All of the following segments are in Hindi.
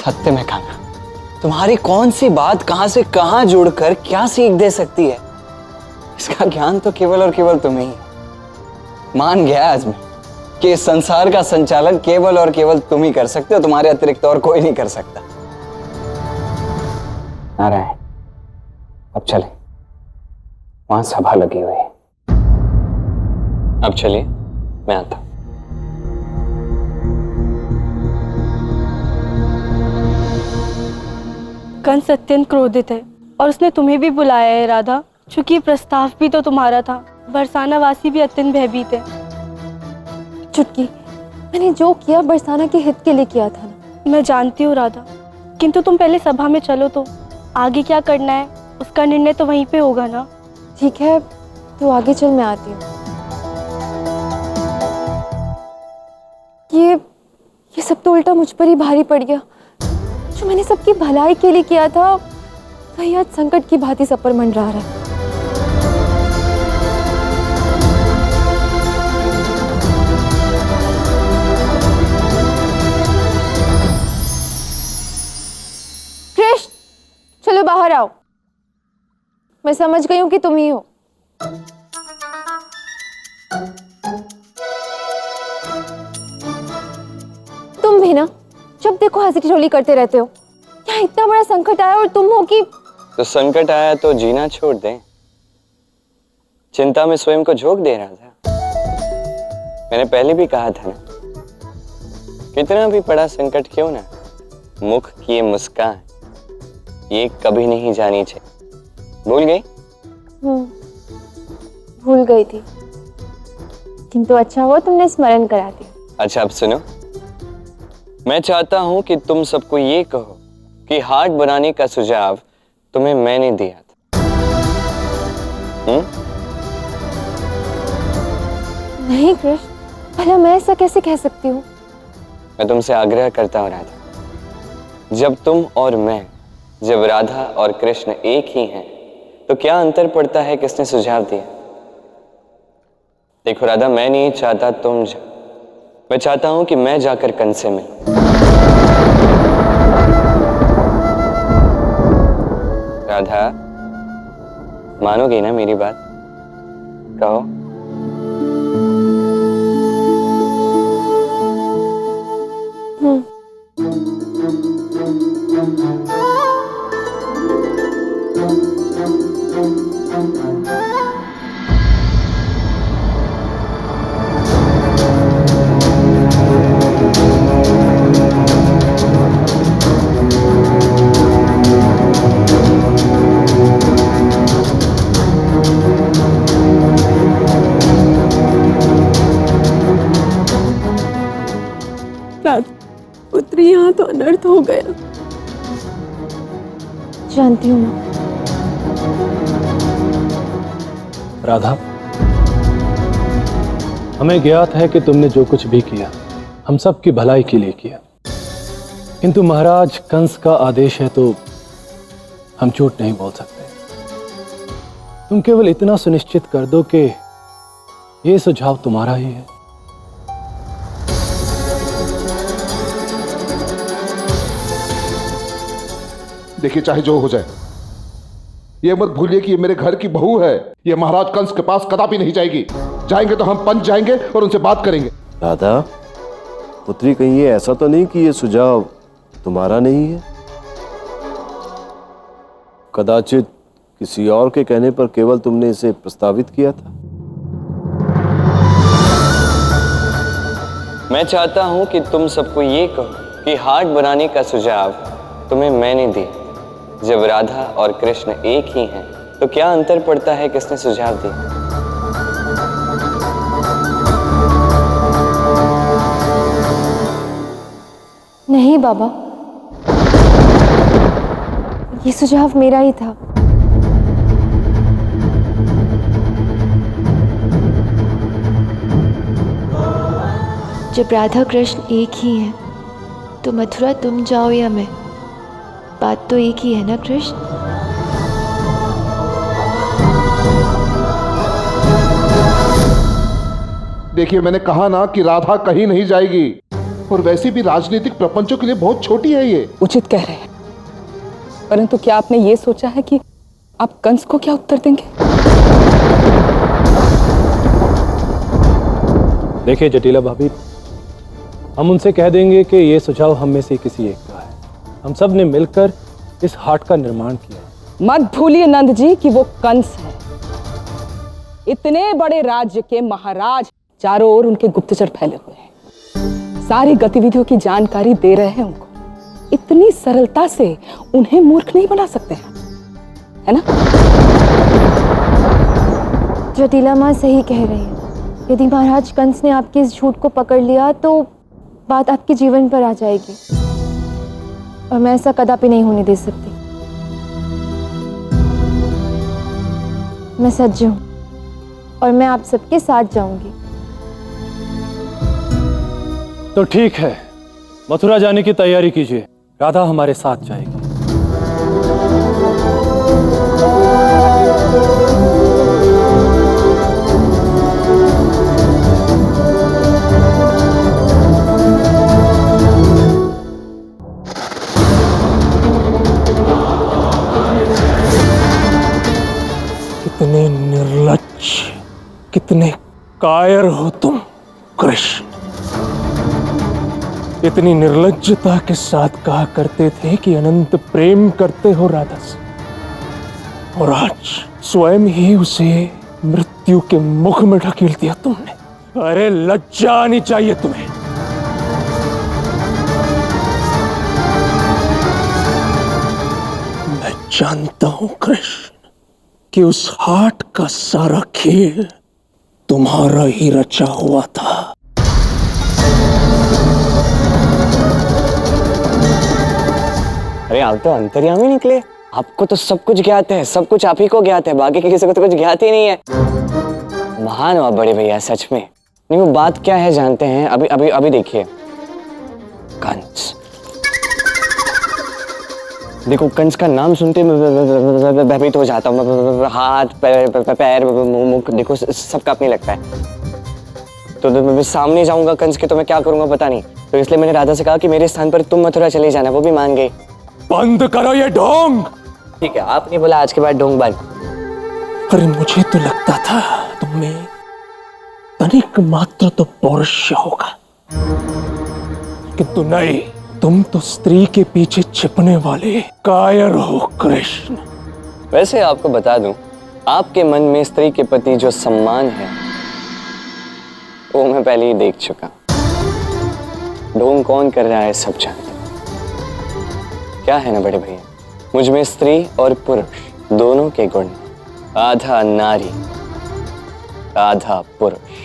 सत्य में खाना, तुम्हारी कौन सी बात कहां से कहां जुड़कर क्या सीख दे सकती है, इसका ज्ञान तो केवल और केवल तुम्हें ही। मान गया आज मैं कि इस संसार का संचालन केवल और केवल तुम ही कर सकते हो, तुम्हारे अतिरिक्त और कोई नहीं कर सकता। नारायण, अब चले, वहां सभा लगी हुई है। अब चलिए, मैं आता। कंस अत्यंत क्रोधित है और उसने तुम्हें भी बुलाया है राधा, चूंकि प्रस्ताव भी तो तुम्हारा था। बरसाना वासी भी अत्यंत भयभीत है। चुटकी, मैंने जो किया बरसाना के हित के लिए किया था ना। मैं जानती हूँ राधा, किंतु तुम पहले सभा में चलो तो आगे क्या करना है उसका निर्णय तो वहीं पे होगा ना। ठीक है, तो आगे चल, मैं आती हूँ। ये सब तो उल्टा मुझ पर ही भारी पड़ गया। जो मैंने सबकी भलाई के लिए किया था वही आज संकट की भांति सब पर मंडरा रहा है। कृष्ण, चलो बाहर आओ। मैं समझ गई हूं कि तुम ही हो। तुम भी ना जब देखो हंसी ठिठोली करते रहते हो। यहाँ इतना बड़ा संकट आया और तुम हो कि तो संकट आया तो जीना छोड़ दें, चिंता में स्वयं को झोंक दे रहा था। मैंने पहले भी कहा था ना, कितना भी बड़ा संकट क्यों ना, मुख की ये मुस्कान ये कभी नहीं जानी चाहिए। भूल गई? भूल गई थी, किंतु अच्छा हुआ तुमने स्मरण करा दिया। अच्छा, अब सुनो, मैं चाहता हूं कि तुम सबको ये कहो कि हार्ट बनाने का सुझाव तुम्हें मैंने दिया था। नहीं कृष्ण, भला मैं ऐसा कैसे कह सकती हूँ? मैं तुमसे आग्रह करता हूं राधा, जब तुम और मैं, जब राधा और कृष्ण एक ही हैं, तो क्या अंतर पड़ता है किसने सुझाव दिया? देखो राधा, मैं नहीं चाहता तुम जाओ, मैं चाहता हूं कि मैं जाकर कंस से मिलूं। राधा, मानोगी ना मेरी बात? कहो। पुत्री, यहाँ तो अनर्थ हो गया। जानती हूँ माँ। राधा, हमें ज्ञात है कि तुमने जो कुछ भी किया हम सब की भलाई के लिए किया, किंतु महाराज कंस का आदेश है तो हम झूठ नहीं बोल सकते। तुम केवल इतना सुनिश्चित कर दो कि ये सुझाव तुम्हारा ही है। देखिए, चाहे जो हो जाए, ये मत भूलिए कि ये मेरे घर की बहू है। ये महाराज कंस के पास कदापि नहीं जाएगी। जाएंगे तो हम पंच जाएंगे और उनसे बात करेंगे। राधा पुत्री, कहीं ये ऐसा तो नहीं कि ये सुझाव तुम्हारा नहीं है? कदाचित किसी और के कहने पर केवल तुमने इसे प्रस्तावित किया था। मैं चाहता हूं कि तुम सबको ये कहो कि हार्ट बनाने का सुझाव तुम्हें मैंने दिया। जब राधा और कृष्ण एक ही हैं, तो क्या अंतर पड़ता है किसने सुझाव दिया? नहीं बाबा, ये सुझाव मेरा ही था। जब राधा कृष्ण एक ही हैं, तो मथुरा तुम जाओ या मैं, बात तो एक ही है ना कृष्ण? देखिए, मैंने कहा ना कि राधा कहीं नहीं जाएगी। और वैसे भी राजनीतिक प्रपंचों के लिए बहुत छोटी है ये। उचित कह रहे हैं, परंतु क्या आपने ये सोचा है कि आप कंस को क्या उत्तर देंगे? देखिए जटिला भाभी, हम उनसे कह देंगे कि ये सुझाव हम में से किसी एक का है। हम सब ने मिलकर इस हाट का निर्माण किया। मत भूलिए नंद जी कि वो कंस है। इतने बड़े राज्य के महाराज, चारों ओर उनके गुप्तचर फैले हुए हैं, सारी गतिविधियों की जानकारी दे रहे हैं उनको। इतनी सरलता से उन्हें मूर्ख नहीं बना सकते हैं, है ना? जटिला माँ सही कह रही है। यदि महाराज कंस ने आपके इस झूठ को पकड़ लिया तो बात आपके जीवन पर आ जाएगी, और मैं ऐसा कदापि नहीं होने दे सकती। मैं सज्ज हूं और मैं आप सबके साथ जाऊंगी। तो ठीक है, मथुरा जाने की तैयारी कीजिए। राधा हमारे साथ जाएगी। कितने निर्लज्ज, कितने कायर हो तुम कृष्ण। इतनी निर्लज्जता के साथ कहा करते थे कि अनंत प्रेम करते हो राधा से, और आज स्वयं ही उसे मृत्यु के मुख में ढकेल दिया तुमने। अरे लज्जा आनी चाहिए तुम्हें। मैं जानता हूं कृष्ण कि उस हाट का सारा खेल तुम्हारा ही रचा हुआ था। अरे आप तो अंतर्यामी निकले। आपको तो सब कुछ ज्ञात है, सब कुछ आप ही को ज्ञात है, बाकी किसी को तो कुछ ज्ञात ही नहीं है। महान हो आप बड़े भैया, सच में। नहीं, वो बात क्या है जानते हैं? अभी अभी अभी देखिए, कंस। देखो, कंस का नाम सुनते भयभीत हो जाता हूँ। हाथ पैर मुंह देखो सबका अपनी लगता है। तो मैं सामने जाऊंगा कंस के तो मैं क्या करूंगा पता नहीं। तो इसलिए मैंने राधा से कहा कि मेरे स्थान पर तुम मथुरा चले जाना। वो भी मान गई। बंद करो ये ढोंग। ठीक है, आपने बोला आज के बाद ढोंग बंद। अरे मुझे तो लगता था तुम्हें तनिक मात्र तो पौरुष होगा, किंतु नहीं, तुम तो स्त्री के पीछे छिपने वाले कायर हो कृष्ण। वैसे आपको बता दूं, आपके मन में स्त्री के प्रति जो सम्मान है वो मैं पहले ही देख चुका। ढोंग कौन कर रहा है सब जानते। क्या है ना बड़े भैया, मुझ में स्त्री और पुरुष दोनों के गुण, आधा नारी आधा पुरुष,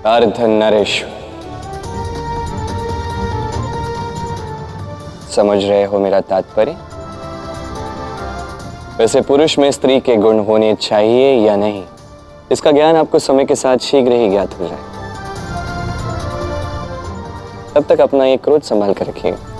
अर्ध नरेश्वर। समझ रहे हो मेरा तात्पर्य? वैसे पुरुष में स्त्री के गुण होने चाहिए या नहीं, इसका ज्ञान आपको समय के साथ शीघ्र ही ज्ञात हो जाए। तब तक अपना ये क्रोध संभाल कर रखिएगा।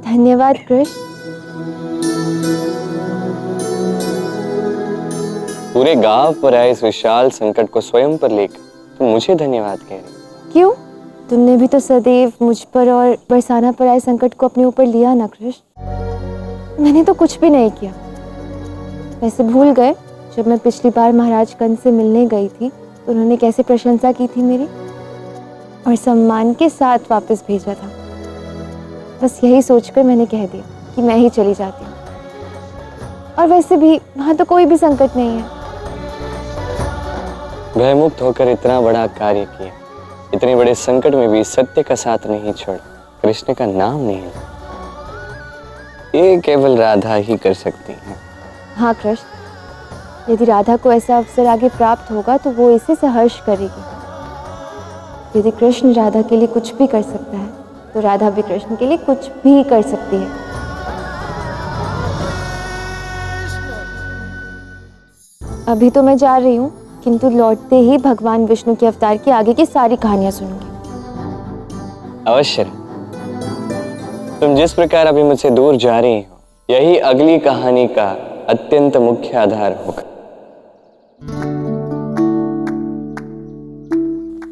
धन्यवाद कृष्ण। पूरे गांव पर आए इस विशाल संकट को स्वयं पर लेकर तुम मुझे धन्यवाद कह रही। क्यों? तुमने भी तो सदैव मुझ पर और बरसाना पर आए संकट को अपने ऊपर लिया ना कृष्ण। मैंने तो कुछ भी नहीं किया। वैसे भूल गए जब मैं पिछली बार महाराज कंस से मिलने गई थी तो उन्होंने कैसे प्रशंसा की थी मेरी, और सम्मान के साथ वापस भेजा था। बस यही सोचकर मैंने कह दिया कि मैं ही चली जाती हूँ। और वैसे भी वहां तो कोई भी संकट नहीं है। भयमुक्त होकर इतना बड़ा कार्य किया, इतने बड़े संकट में भी सत्य का साथ नहीं छोड़ा, कृष्ण का नाम नहीं लिया। ये केवल राधा ही कर सकती है। हाँ कृष्ण, यदि राधा को ऐसा अवसर आगे प्राप्त होगा तो वो इसे सहर्ष करेगी। यदि कृष्ण राधा के लिए कुछ भी कर सकता है तो राधा भी कृष्ण के लिए कुछ भी कर सकती है। अभी तो मैं जा रही हूँ, किंतु लौटते ही भगवान विष्णु के अवतार की आगे की सारी कहानियां सुनूंगी। अवश्य। तुम जिस प्रकार अभी मुझसे दूर जा रही हो, यही अगली कहानी का अत्यंत मुख्य आधार होगा।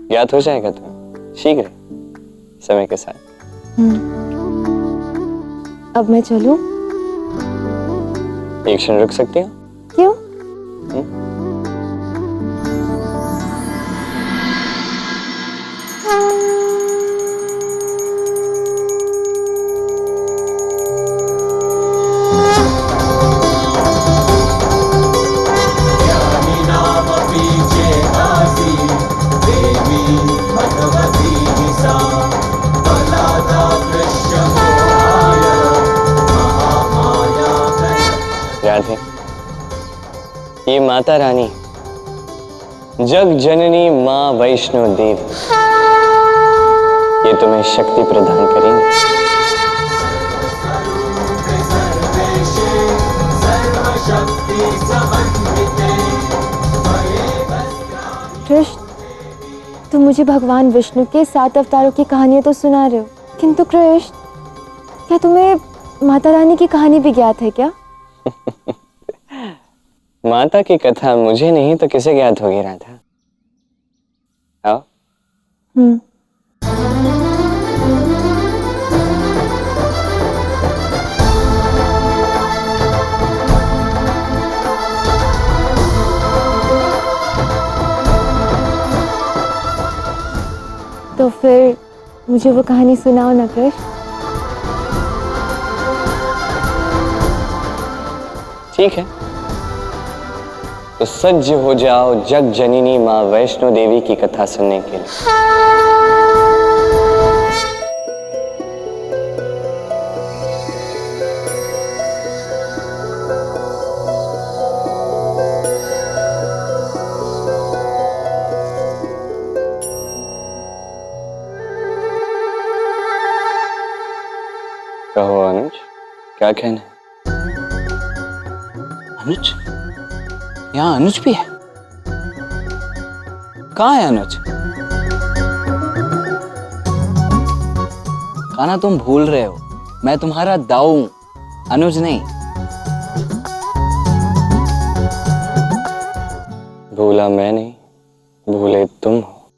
ज्ञात हो जाएगा तुम्हें शीघ्र, समय के साथ। अब मैं चलूं? एक क्षण रुक सकती हो? क्यों? राधे, ये माता रानी जग जननी मां वैष्णो देवी, ये तुम्हें शक्ति प्रदान करेंगी। कृष्ण, तुम मुझे भगवान विष्णु के 7 अवतारों की कहानियां तो सुना रहे हो, किंतु कृष्ण, क्या तुम्हें माता रानी की कहानी भी ज्ञात है क्या? माता की कथा मुझे नहीं तो किसे ज्ञात होगी राधा? आओ। तो फिर मुझे वो कहानी सुनाओ ना कृष्ण। ठीक है, तो सज्ज हो जाओ जग जननी मां वैष्णो देवी की कथा सुनने के लिए। कहो अनुज, क्या कहना है? अनुज? यहाँ अनुज भी है? कहाँ है अनुज? कान्हा, तुम भूल रहे हो, मैं तुम्हारा दाऊ हूं, अनुज नहीं। भूला मैं नहीं, भूले तुम हो।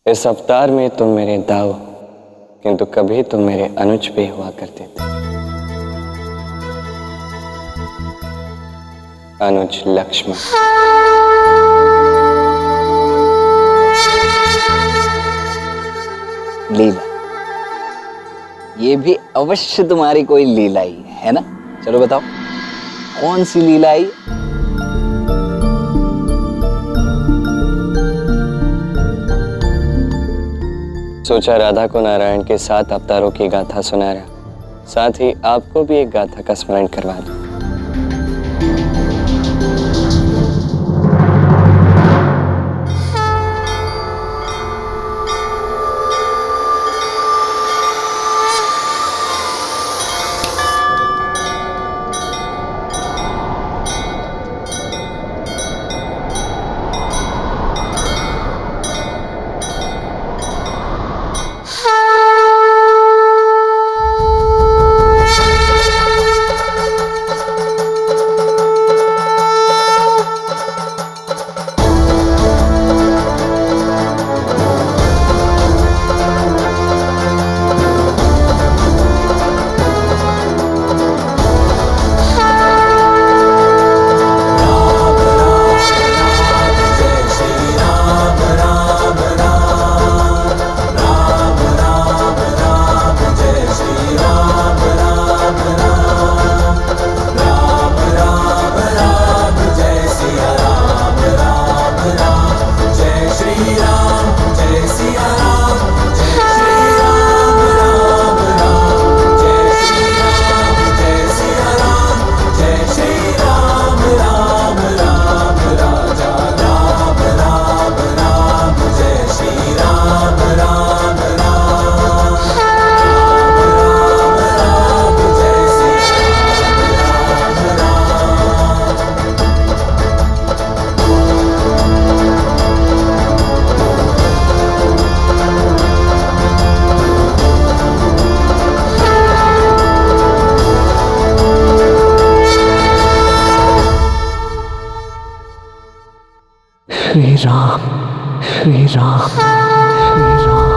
इस अवतार में तुम मेरे दाऊ, किंतु कभी तुम मेरे अनुज पे हुआ करते थे। अनुज लक्ष्मण। लीला, ये भी अवश्य तुम्हारी कोई लीला ही है ना? चलो बताओ, कौन सी लीला आई? सोचा राधा को नारायण के 7 अवतारों की गाथा सुना रहा, साथ ही आपको भी एक गाथा का स्मरण करवा दूं। श्री राम श्री राम श्री राम।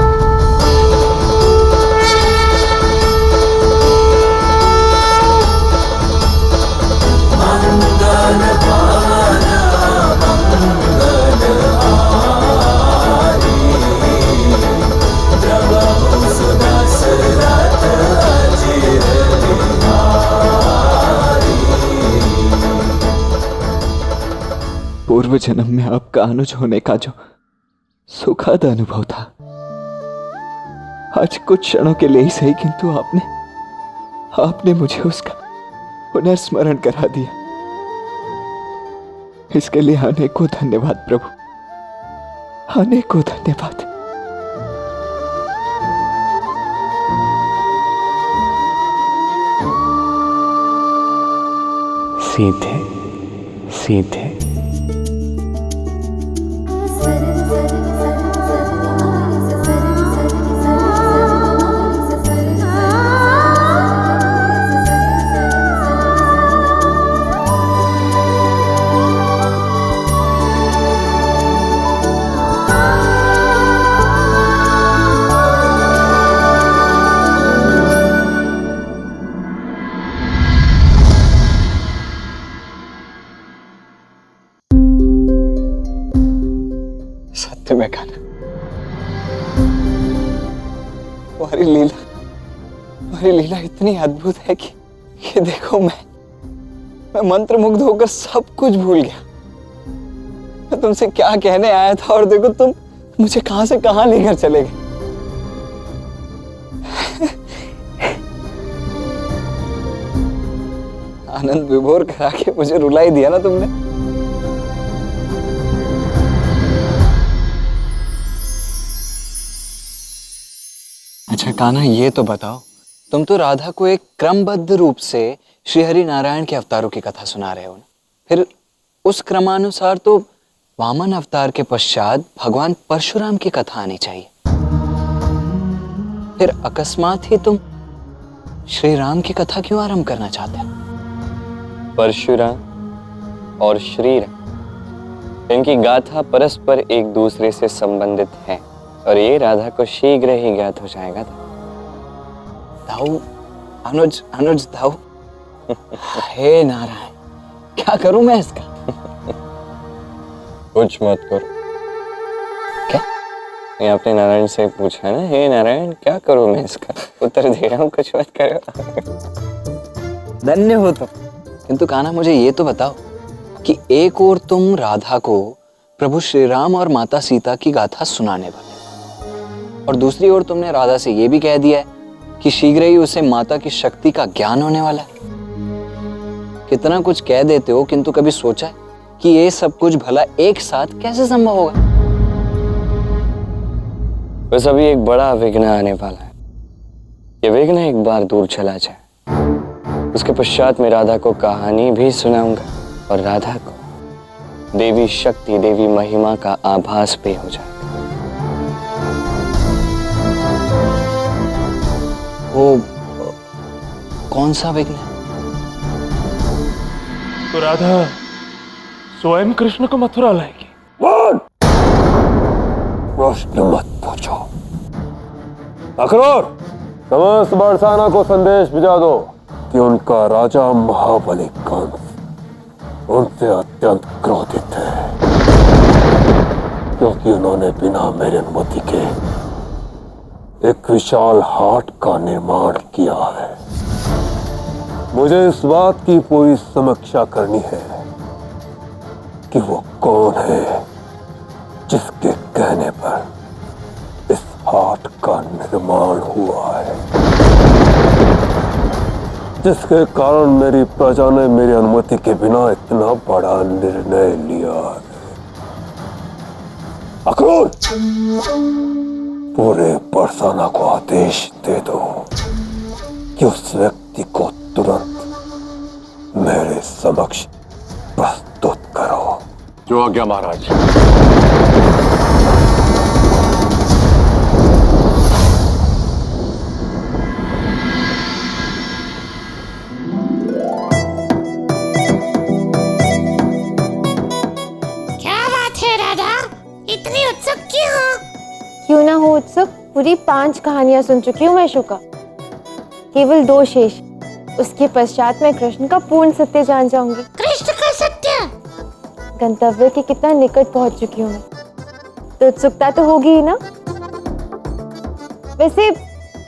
पूर्व जन्म में आपका अनुज होने का जो सुखद अनुभव था, आज कुछ क्षणों के लिए ही सही, किंतु आपने मुझे उसका पुनर्स्मरण करा दिया। इसके लिए अनेकों धन्यवाद प्रभु, अनेकों धन्यवाद। सीधे सीधे सत्य में कहना, तुम्हारी लीला इतनी अद्भुत है कि देखो मैं मंत्रमुग्ध होकर सब कुछ भूल गया। मैं तुमसे क्या कहने आया था और देखो तुम मुझे कहां से कहां लेकर चले गए। आनंद विभोर करा के मुझे रुला ही दिया ना तुमने। अच्छा कान्हा, ये तो बताओ, तुम तो राधा को एक क्रमबद्ध रूप से श्री हरि नारायण के अवतारों की कथा सुना रहे हो ना, फिर उस क्रमानुसार तो वामन अवतार के पश्चात भगवान परशुराम की कथा आनी चाहिए। फिर अकस्मात ही तुम श्री राम की कथा क्यों आरंभ करना चाहते हो? परशुराम और श्री राम, इनकी गाथा परस्पर एक दूसरे से संबंधित है और ये राधा को शीघ्र ही ज्ञात हो जाएगा। दाऊ, अनुज दाऊ। हे नारायण, क्या करूं मैं इसका? कुछ मत करो। क्या? ये आपने नारायण से पूछा ना, हे नारायण क्या करूं मैं इसका? उत्तर दे रहा हूं, कुछ मत करो। धन्य हो तुम। किंतु कान्हा, मुझे ये तो बताओ कि एक ओर तुम राधा को प्रभु श्री राम और माता सीता की गाथा सुनाने वाले, और दूसरी ओर तुमने राधा से यह भी कह दिया है कि शीघ्र ही उसे माता की शक्ति का ज्ञान होने वाला है। कितना कुछ कह देते हो, किंतु कभी सोचा है कि ये सब कुछ भला एक साथ कैसे संभव होगा? बस अभी एक बड़ा विघ्न आने वाला है। ये विघ्न एक बार दूर चला जाए, उसके पश्चात मैं राधा को कहानी भी सुनाऊंगा और राधा को देवी शक्ति, देवी महिमा का आभास भी हो जाएगा। वो कौन सा विघ्न है? तो राधा स्वयं कृष्ण को मथुरा लाएगी। प्रश्न मत पूछो। अखरोर, समस्त बरसाना को संदेश भिजा दो कि उनका राजा महाबली कंस उनसे अत्यंत क्रोधित है, क्योंकि उन्होंने बिना मेरी अनुमति के एक विशाल हाट का निर्माण किया है। मुझे इस बात की पूरी समीक्षा करनी है कि वो कौन है जिसके कहने पर इस हाट का निर्माण हुआ है, जिसके कारण मेरी प्रजा ने मेरी अनुमति के बिना इतना बड़ा निर्णय लिया है। अक्रूर, पूरे बरसाना को आदेश दे दो कि उस व्यक्ति को तुरंत मेरे समक्ष प्रस्तुत करो। जो आज्ञा महाराज। क्या बात है राधा, हो उत्सुक, पूरी 5 कहानियां सुन चुकी हूँ मैं शुका। केवल 2 शेष, उसके पश्चात मैं कृष्ण का पूर्ण सत्य जान जाऊंगी। कृष्ण का सत्य? गंतव्य के कितना निकट पहुंच चुकी हूँ मैं, तो उत्सुकता तो होगी ही ना। वैसे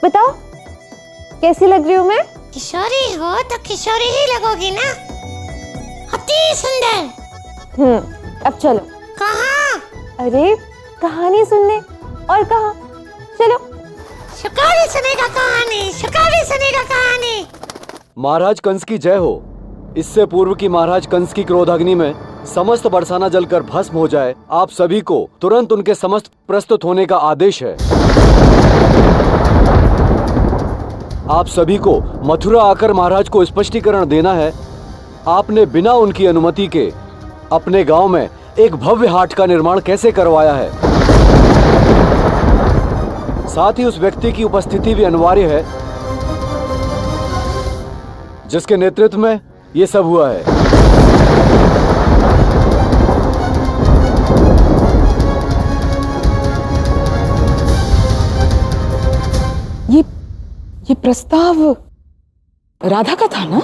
बताओ कैसी लग रही हूँ मैं? किशोरी हो तो किशोरी ही लगोगी ना, अति सुंदर। अब चलो। कहाँ? अरे कहानी सुनने। और कहाँ? चलो। शुका भी सुनेगा कहानी, शुका भी सुनेगा कहानी। महाराज कंस की जय हो। इससे पूर्व की महाराज कंस की क्रोधाग्नि में समस्त बरसाना जलकर भस्म हो जाए, आप सभी को तुरंत उनके समस्त प्रस्तुत होने का आदेश है। आप सभी को मथुरा आकर महाराज को स्पष्टीकरण देना है। आपने बिना उनकी अनुमति के अपने गांव में एक भव्य हाट का निर्माण कैसे करवाया है। साथ ही उस व्यक्ति की उपस्थिति भी अनिवार्य है जिसके नेतृत्व में यह सब हुआ है। ये प्रस्ताव राधा का था ना?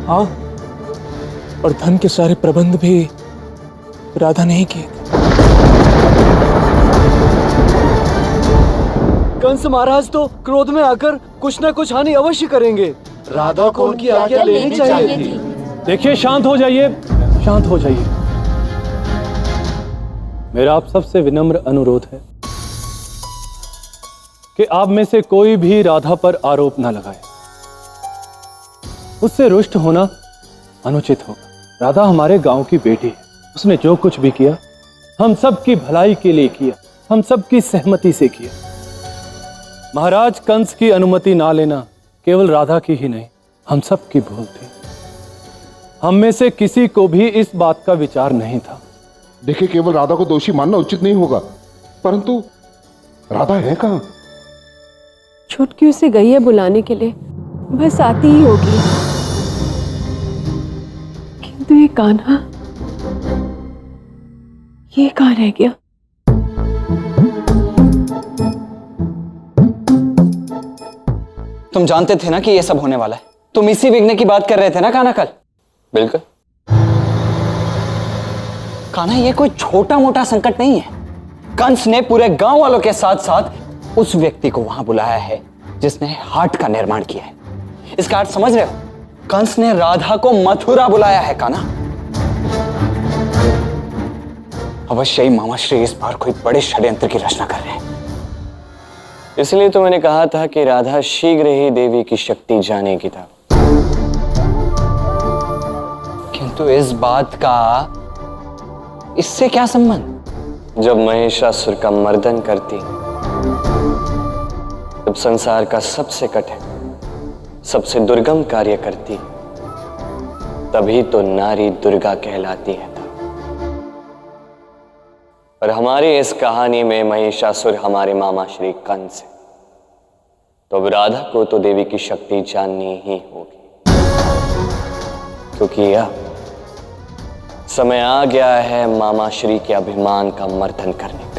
हाँ, और धन के सारे प्रबंध भी राधा ने ही किए थे। कंस महाराज तो क्रोध में आकर कुछ न कुछ हानि अवश्य करेंगे। राधा को उनकी आज्ञा लेनी चाहिए थी। देखिए, शांत हो जाइए, शांत हो जाइए। मेरा आप सबसे विनम्र अनुरोध है कि आप में से कोई भी राधा पर आरोप न लगाए। उससे रुष्ट होना अनुचित होगा। राधा हमारे गांव की बेटी है। उसने जो कुछ भी किया हम सब की भलाई के लिए किया, हम सब की सहमति से किया। महाराज कंस की अनुमति ना लेना केवल राधा की ही नहीं, हम सब की भूल थी। हम में से किसी को भी इस बात का विचार नहीं था। देखिए, केवल राधा को दोषी मानना उचित नहीं होगा, परंतु राधा है कहाँ? छुटकी उसे गई है बुलाने के लिए, बस आती ही होगी। किंतु ये कान्हा, ये कहाँ रह गया? तुम जानते थे ना कि ये सब होने वाला है। तुम इसी विघ्न की बात कर रहे थे ना कान्हा कल? बिल्कुल। कान्हा, ये कोई छोटा मोटा संकट नहीं है। कंस ने पूरे गांव वालों के साथ साथ उस व्यक्ति को वहां बुलाया है जिसने हाट का निर्माण किया है। इसका अर्थ समझ रहे हो? कंस ने राधा को मथुरा बुलाया है कान्हा। अवश्य ही मामाश्री इस बार कोई बड़े षड्यंत्र की रचना कर रहे हैं। इसलिए तो मैंने कहा था कि राधा शीघ्र ही देवी की शक्ति जानेगी था। किंतु इस बात का इससे क्या संबंध? जब महिषासुर का मर्दन करती, जब संसार का सबसे कठिन, सबसे दुर्गम कार्य करती, तभी तो नारी दुर्गा कहलाती है। और हमारी इस कहानी में महिषासुर हमारे मामा श्री कंस है, तो अब राधा को तो देवी की शक्ति जाननी ही होगी, क्योंकि अब समय आ गया है मामा श्री के अभिमान का मर्दन करने का।